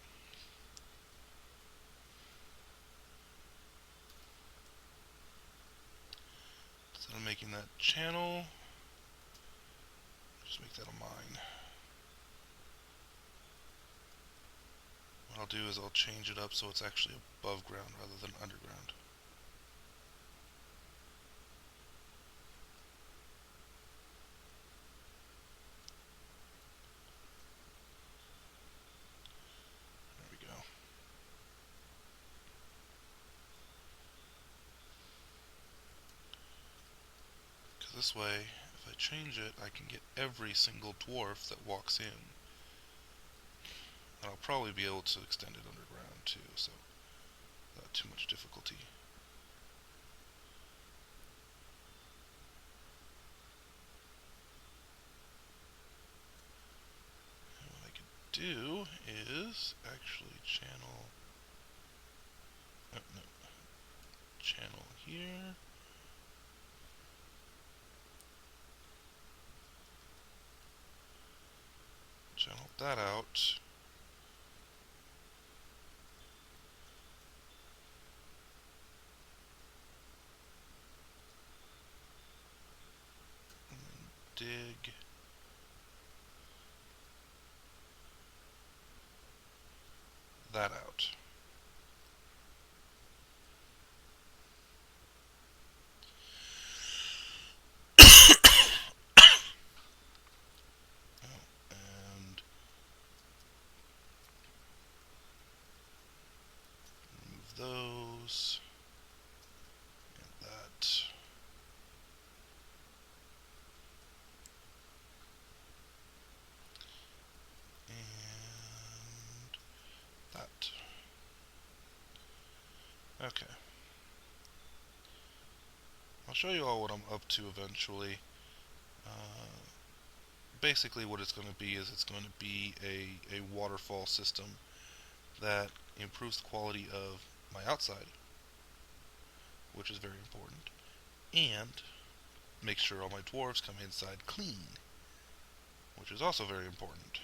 Instead of making that channel, just make that a mine. What I'll do is I'll change it up so it's actually above ground rather than underground. There we go. Because this way, if I change it, I can get every single dwarf that walks in. And I'll probably be able to extend it underground too, so without too much difficulty. And what I could do is actually channel, oh, no, channel here. Channel that out. And then dig. That out. Oh, and remove those. And that. And that. Okay. I'll show you all what I'm up to eventually. Basically what it's going to be is it's going to be a waterfall system that improves the quality of my outside, which is very important, and make sure all my dwarves come inside clean, which is also very important.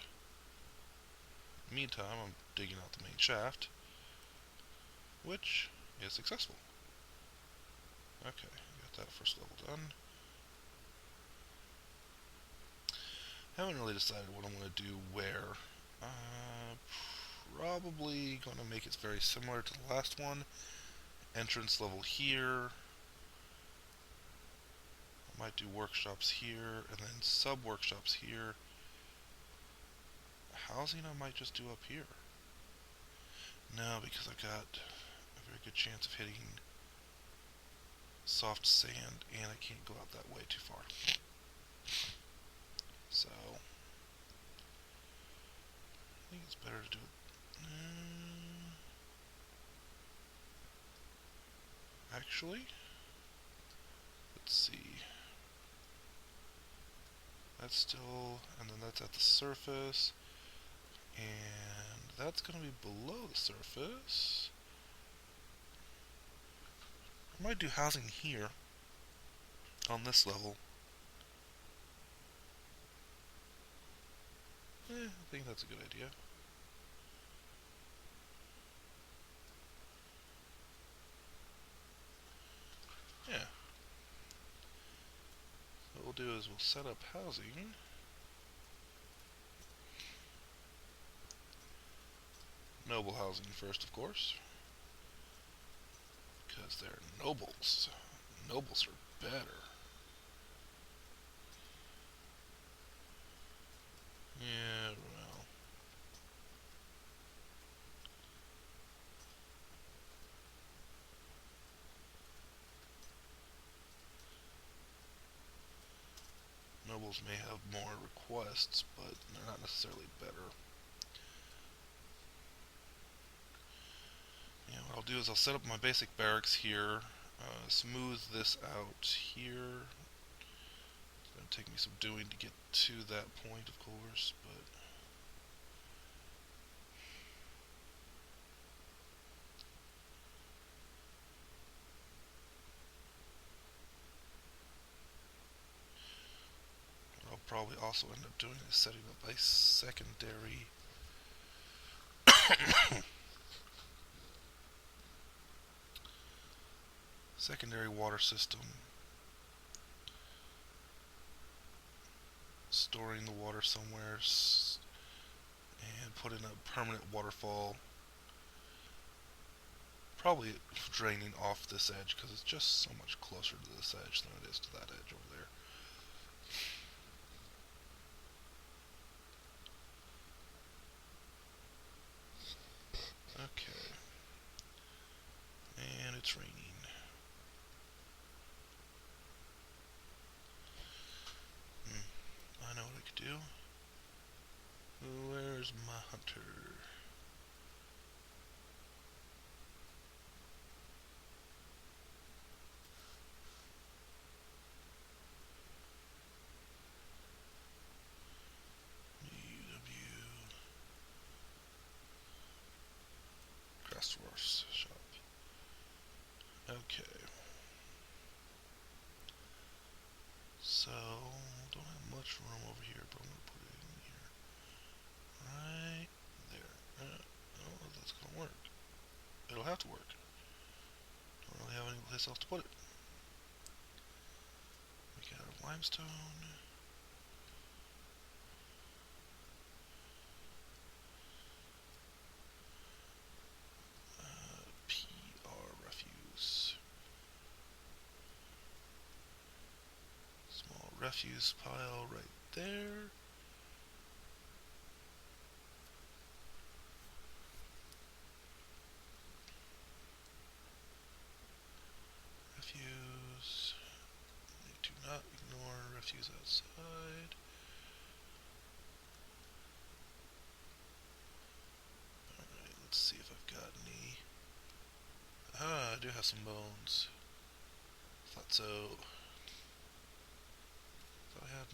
In the meantime, I'm digging out the main shaft, which is successful. Okay, got that first level done. Haven't really decided what I'm going to do where. Probably going to make it very similar to the last one. Entrance level here. I might do workshops here, and then sub-workshops here. Housing I might just do up here. No, because I've got a very good chance of hitting soft sand, and I can't go out that way too far. So, I think it's better to do it. Actually, let's see. That's still, and then that's at the surface, and that's going to be below the surface. I might do housing here on this level. I think that's a good idea. Yeah. What we'll do is we'll set up housing. Noble housing first, of course. Because they're nobles. Nobles are better. Yeah, well. Nobles may have more requests, but they're not necessarily better. Yeah, what I'll do is I'll set up my basic barracks here, smooth this out here. It's going to take me some doing to get to that point, of course, but what I'll probably also end up doing is setting up a secondary secondary water system, storing the water somewhere, and putting a permanent waterfall Probably draining off this edge because it's just so much closer to this edge than it is to that edge over there. Okay. And it's raining. I know what I could do. Where's my hunter? Dwarf's shop. Okay. So, don't have much room over here, but I'm going to put it in here. Right there. Oh, that's going to work. It'll have to work. Don't really have any place else to put it. Make it out of limestone. PR refuse. Small refuse pile right there. Refuse. Do not ignore refuse outside. Alright, let's see if I've got any. Ah, I do have some bones. Thought so. Thought I had.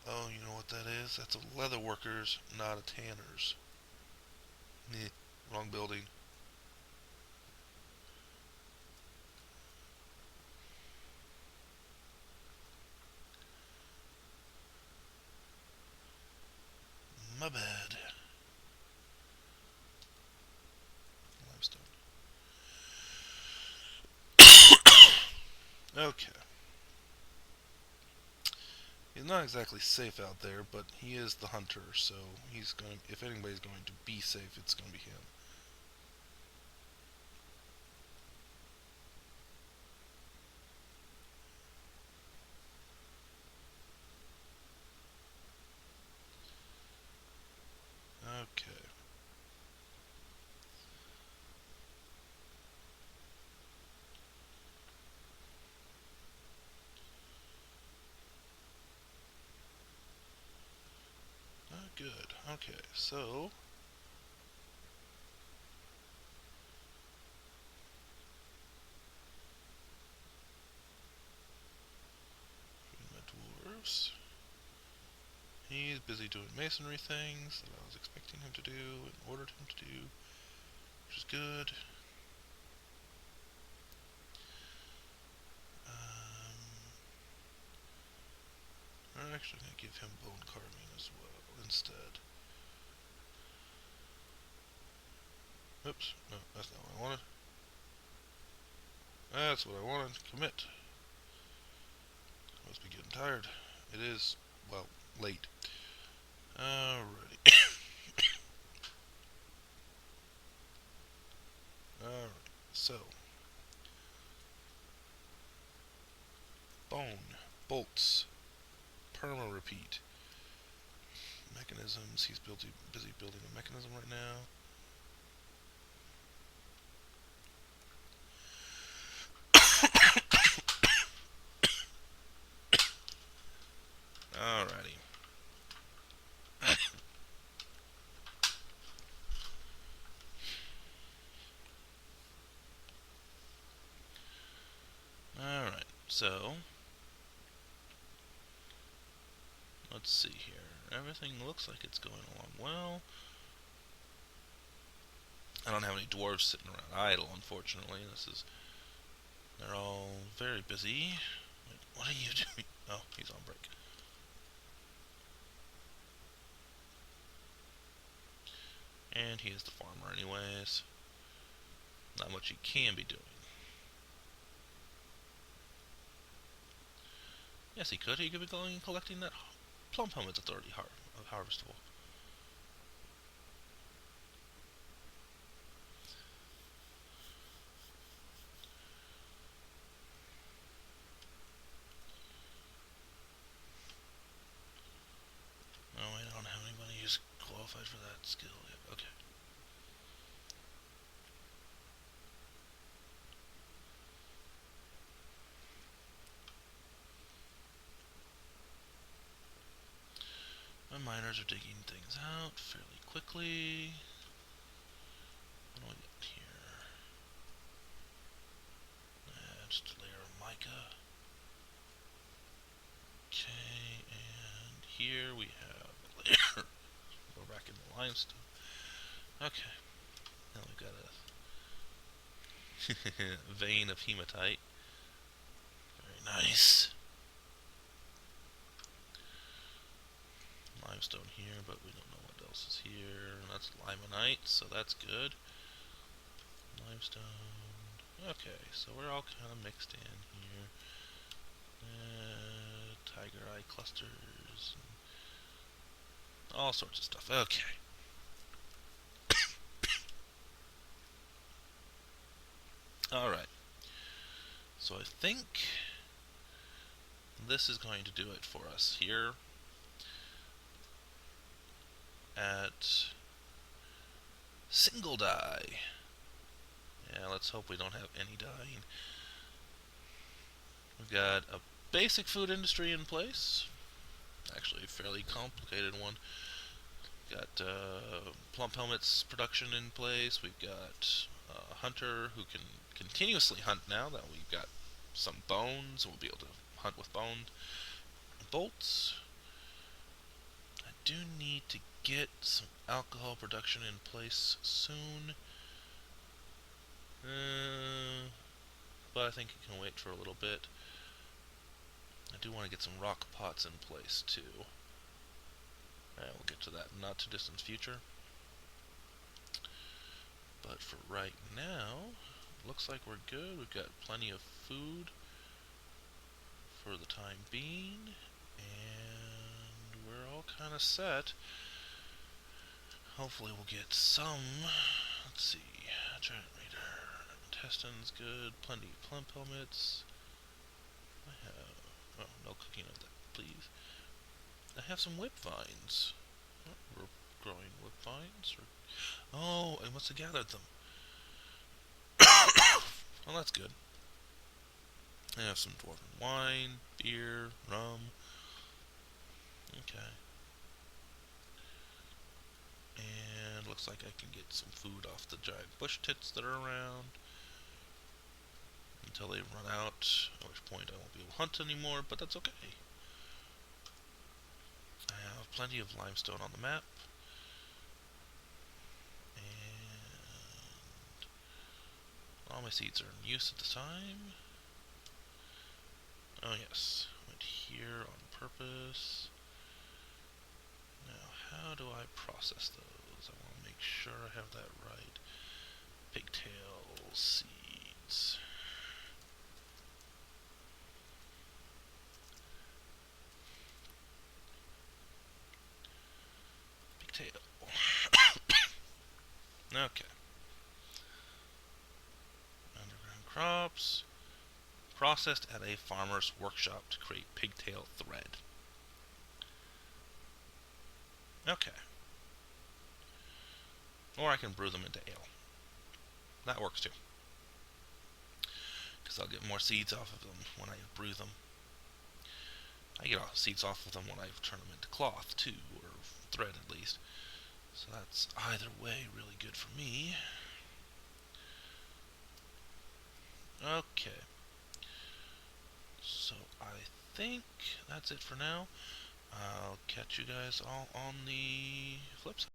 Oh, you know what that is? That's a leather worker's, not a tanner's. Wrong building. My bad. Limestone. Okay. He's not exactly safe out there, but he is the hunter, so he's going. If anybody's going to be safe, it's going to be him. Okay. Good. Okay, so my dwarves. He's busy doing masonry things that I was expecting him to do and ordered him to do, which is good. I'm actually going to give him bone carving as well instead. Oops, no, that's not what I wanted. That's what I wanted. Commit. I must be getting tired. It is, well, late. Alrighty. Alright, so. Bone, bolts, perma repeat. Mechanisms, he's busy building a mechanism right now. Alrighty. Alright, so let's see here. Everything looks like it's going along well. I don't have any dwarves sitting around idle, unfortunately. They're all very busy. Wait, what are you doing? Oh, he's on break. And he is the farmer anyways. Not much he can be doing. Yes, he could. He could be going and collecting that plum helmet that's already harvestable. qualified for that skill yet. Okay. My miners are digging things out fairly quickly. What do we got here? Just a layer of mica. Okay, and here we have a layer. Go back in the limestone. Okay. Now we've got a vein of hematite. Very nice. Limestone here, but we don't know what else is here. That's limonite, so that's good. Limestone. Okay, so we're all kind of mixed in here. Tiger eye clusters. All sorts of stuff. Okay. Alright. So I think this is going to do it for us here at single dye. Yeah, let's hope we don't have any dyeing. We've got a basic food industry in place. Actually, a fairly complicated one. We've got plump helmets production in place. We've got a hunter who can continuously hunt now that we've got some bones. We'll be able to hunt with bones. Bolts. I do need to get some alcohol production in place soon. But I think it can wait for a little bit. I do want to get some rock pots in place too. We'll get to that in not too distant future. But for right now, looks like we're good. We've got plenty of food for the time being, and we're all kind of set. Hopefully we'll get some, let's see, giant raider, intestines, good, plenty of plump helmets. I have, oh, no cooking of that, please. I have some whip vines. Oh, we're growing whip vines. Oh, I must have gathered them. Well, that's good. I have some dwarven wine, beer, rum. Okay. And looks like I can get some food off the giant bush tits that are around until they run out, at which point I won't be able to hunt anymore, but that's okay. I have plenty of limestone on the map. And all my seeds are in use at the time. Oh yes, went here on purpose. Now, how do I process those? I want to make sure I have that right. Pigtail seeds. Pigtail. Okay. Underground crops. Processed at a farmer's workshop to create pigtail thread. Okay. Or I can brew them into ale. That works too. Because I'll get more seeds off of them when I brew them. I get seeds off of them when I turn them into cloth too, or thread at least. So that's either way really good for me. Okay. So I think that's it for now. I'll catch you guys all on the flip side.